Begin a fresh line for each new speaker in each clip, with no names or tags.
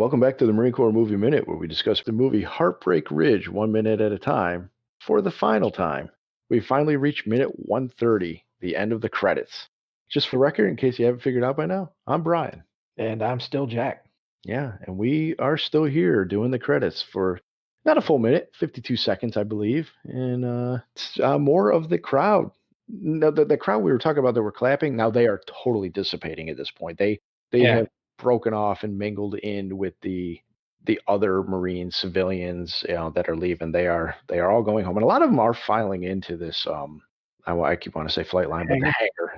Welcome back to the Marine Corps Movie Minute, where we discuss the movie Heartbreak Ridge 1 minute at a time. For the final time, we finally reached minute 130, the end of the credits. Just for the record, in case you haven't figured out by now, I'm Bryon.
And I'm still Jack.
Yeah, and we are still here doing the credits for not a full minute, 52 seconds, I believe. And it's more of the crowd. No, the crowd we were talking about that were clapping, now they are totally dissipating at this point. They have broken off and mingled in with the other Marine civilians, that are leaving. They are all going home, and a lot of them are filing into this. I keep wanting to say flight line, but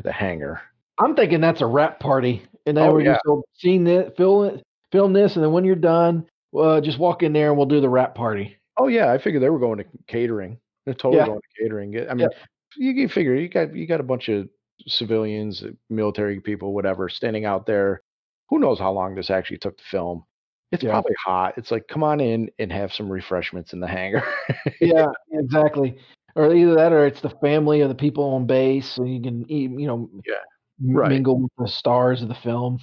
the hangar.
I'm thinking that's a wrap party, and then we're just seeing it, film this, and then when you're done, just walk in there and we'll do the wrap party.
Oh yeah, I figured they were going to catering. They're totally going to catering. I mean, you can figure you got a bunch of civilians, military people, whatever, standing out there. Who knows how long this actually took to film? It's probably hot. It's like, come on in and have some refreshments in the hangar.
Yeah, exactly. Or either that, or it's the family of the people on base, so you can eat, mingle with the stars of the film.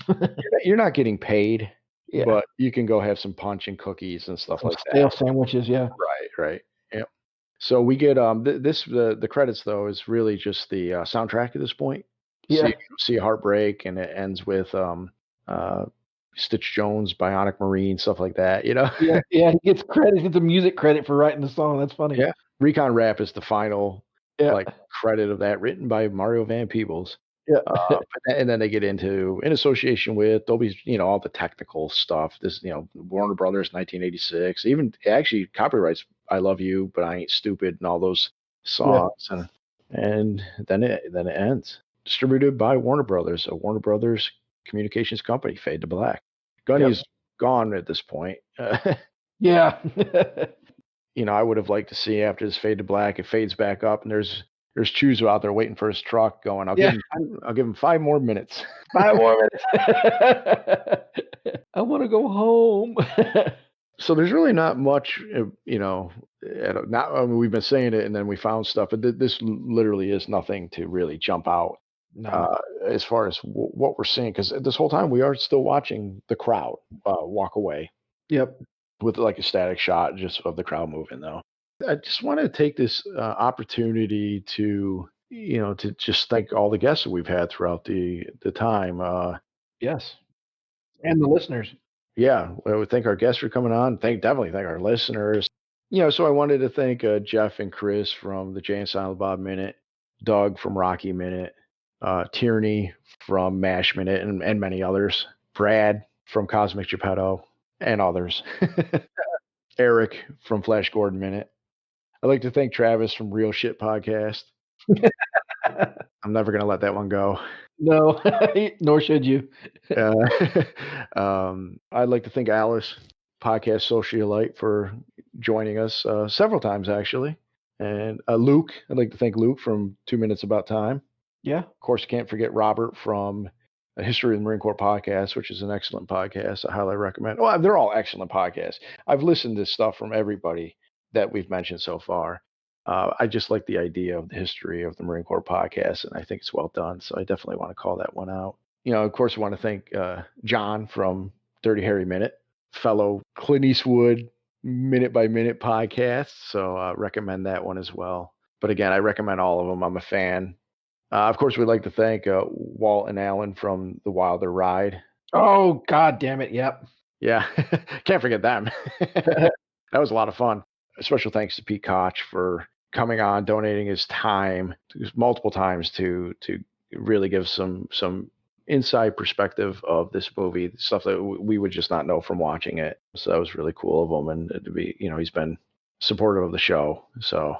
You're not getting paid, but you can go have some punch and cookies and stuff like that.
Stale sandwiches,
Right. Yep. So we get the credits though is really just the soundtrack at this point.
Yeah.
So you see Heartbreak, and it ends with Stitch Jones, Bionic Marine, stuff like that,
Yeah, he gets credit. He gets a music credit for writing the song. That's funny.
Yeah. Recon Rap is the final credit of that, written by Mario Van Peebles.
Yeah.
And then they get into, in association with, there'll be, all the technical stuff. This, Warner Brothers, 1986, even actually copyrights I Love You, But I Ain't Stupid, and all those songs. Yeah. And then it ends. Distributed by Warner Brothers, a Warner Brothers communications company. Fade to black. Gunny's gone at this point.
Yeah.
I would have liked to see, after this fade to black, it fades back up, and there's Chuzo out there waiting for his truck, going, I'll give him 5 more minutes.
5 more minutes. I want to go home.
So there's really not much, we've been saying it, and then we found stuff, but this literally is nothing to really jump out.
No.
As far as what we're seeing, because this whole time we are still watching the crowd walk away.
Yep.
With like a static shot just of the crowd moving, though. I just want to take this opportunity to just thank all the guests that we've had throughout the time.
Yes, and the listeners.
Yeah, I would thank our guests for coming on. Definitely thank our listeners. So I wanted to thank Jeff and Chris from the Jay and Silent Bob Minute, Doug from Rocky Minute, Tierney from MASH Minute, and many others. Brad from Cosmic Geppetto, and others. Eric from Flash Gordon Minute. I'd like to thank Travis from Real Shit Podcast. I'm never going to let that one go.
No, nor should you.
I'd like to thank Alice, Podcast Socialite, for joining us several times, actually. And Luke, I'd like to thank Luke from 2 Minutes About Time.
Yeah.
Of course, can't forget Robert from A History of the Marine Corps podcast, which is an excellent podcast. I highly recommend. Well, they're all excellent podcasts. I've listened to stuff from everybody that we've mentioned so far. I just like the idea of the History of the Marine Corps podcast, and I think it's well done. So I definitely want to call that one out. Of course, I want to thank John from Dirty Harry Minute, fellow Clint Eastwood Minute by Minute podcast. So recommend that one as well. But again, I recommend all of them. I'm a fan. Of course, we'd like to thank Walt and Alan from The Wilder Ride.
Oh, God damn it. Yep.
Yeah. Can't forget them. That was a lot of fun. A special thanks to Pete Koch for coming on, donating his time multiple times to really give some inside perspective of this movie, stuff that we would just not know from watching it. So that was really cool of him. And to be, he's been supportive of the show. So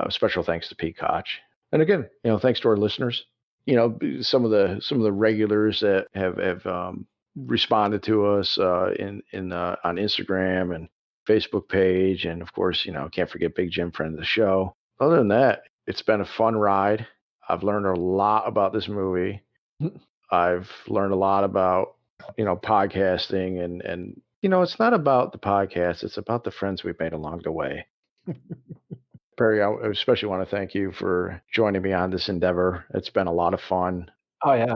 special thanks to Pete Koch. And again, thanks to our listeners. Some of the regulars that have responded to us on Instagram and Facebook page, and of course, can't forget Big Jim, friend of the show. Other than that, it's been a fun ride. I've learned a lot about this movie. I've learned a lot about podcasting, and it's not about the podcast; it's about the friends we've made along the way. Perry, I especially want to thank you for joining me on this endeavor. It's been a lot of fun.
Oh yeah,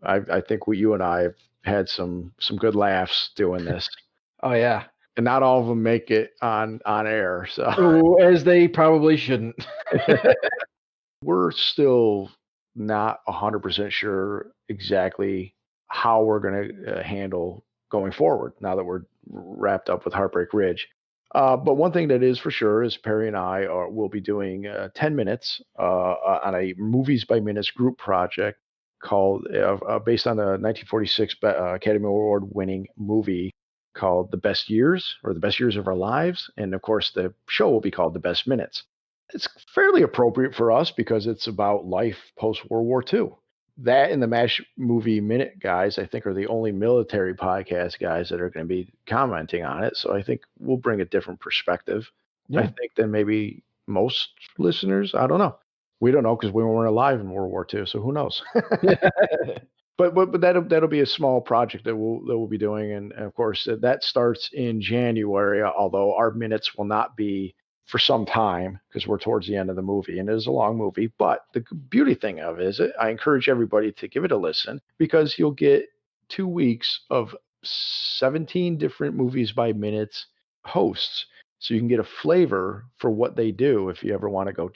I think you and I have had some good laughs doing this.
Oh, yeah.
And not all of them make it on air, so
Ooh, as they probably shouldn't.
we're still not 100% sure exactly how we're going to handle going forward now that we're wrapped up with Heartbreak Ridge. But one thing that is for sure is Perry and I will be doing 10 minutes on a movies by minutes group project called based on a 1946 Academy Award winning movie called The Best Years or The Best Years of Our Lives. And of course, the show will be called The Best Minutes. It's fairly appropriate for us because it's about life post World War II. That and the MASH Movie Minute guys, I think, are the only military podcast guys that are going to be commenting on it. So I think we'll bring a different perspective, I think, than maybe most listeners. I don't know. We don't know because we weren't alive in World War II, so who knows? But that'll be a small project that we'll be doing, and of course that starts in January. Although our minutes will not be for some time because we're towards the end of the movie, and it is a long movie. But the beauty thing of it is, I encourage everybody to give it a listen because you'll get 2 weeks of 17 different movies by minutes hosts, so you can get a flavor for what they do if you ever want to go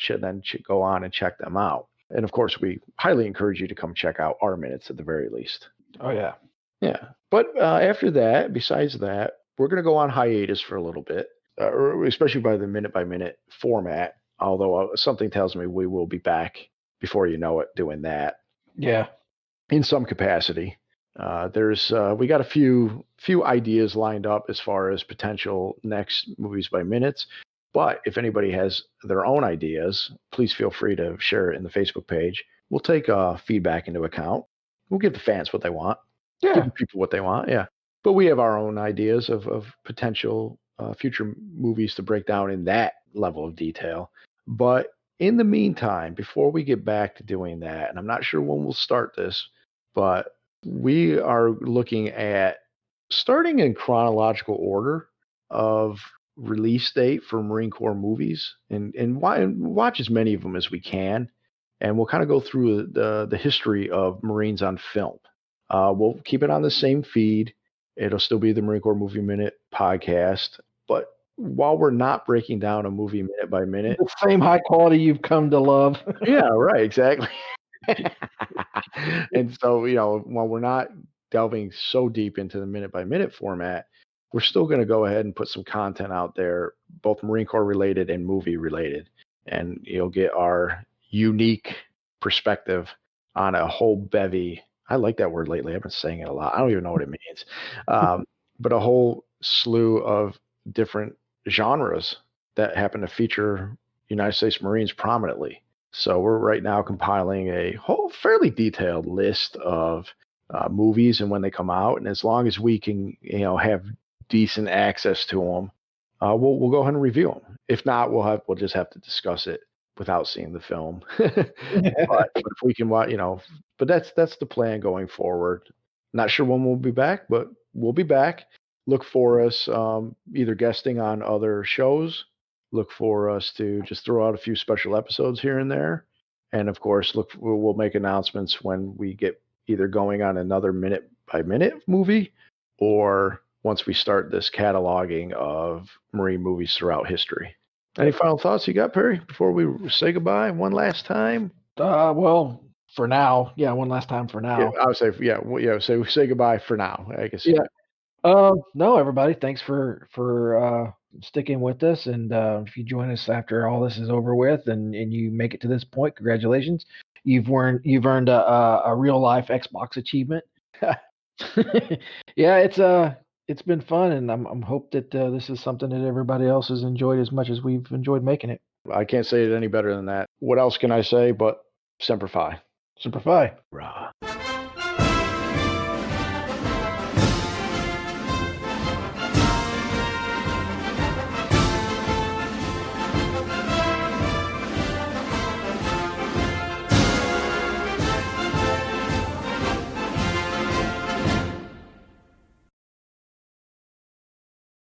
on and check them out. And of course, we highly encourage you to come check out our minutes at the very least.
Oh, yeah.
Yeah. But after that, besides that, we're going to go on hiatus for a little bit, or especially by the by minute format. Although something tells me we will be back before you know it doing that.
Yeah.
In some capacity. We got a few ideas lined up as far as potential next movies by minutes. But if anybody has their own ideas, please feel free to share it in the Facebook page. We'll take feedback into account. We'll give the fans what they want.
Yeah.
Give the people what they want. Yeah. But we have our own ideas of potential future movies to break down in that level of detail. But in the meantime, before we get back to doing that, and I'm not sure when we'll start this, but we are looking at starting in chronological order of release date for Marine Corps movies and watch as many of them as we can. And we'll kind of go through the history of Marines on film. We'll keep it on the same feed. It'll still be the Marine Corps Movie Minute podcast. But while we're not breaking down a movie minute by minute,
the same high quality you've come to love.
Yeah, right, exactly. And so, while we're not delving so deep into the minute by minute format, we're still going to go ahead and put some content out there, both Marine Corps related and movie related. And you'll get our unique perspective on a whole bevy. I like that word lately. I've been saying it a lot. I don't even know what it means. But a whole slew of different genres that happen to feature United States Marines prominently. So we're right now compiling a whole fairly detailed list of movies and when they come out. And as long as we can, have decent access to them, we'll go ahead and review them. If not, we'll just have to discuss it without seeing the film. But if we can, but that's the plan going forward. Not sure when we'll be back, but we'll be back. Look for us either guesting on other shows. Look for us to just throw out a few special episodes here and there. And of course, we'll make announcements when we get either going on another minute by minute movie or once we start this cataloging of Marine movies throughout history. Any final thoughts you got, Perry, before we say goodbye one last time?
Well, for now, yeah, one last time for now.
Yeah, I would say, say goodbye for now, I guess.
Yeah. No, everybody, thanks for sticking with us. And if you join us after all this is over with and you make it to this point, congratulations. You've earned a real life Xbox achievement. Yeah, it's been fun, and I'm hope that this is something that everybody else has enjoyed as much as we've enjoyed making it.
I can't say it any better than that. What else can I say but Semper Fi?
Semper Fi.
Rah.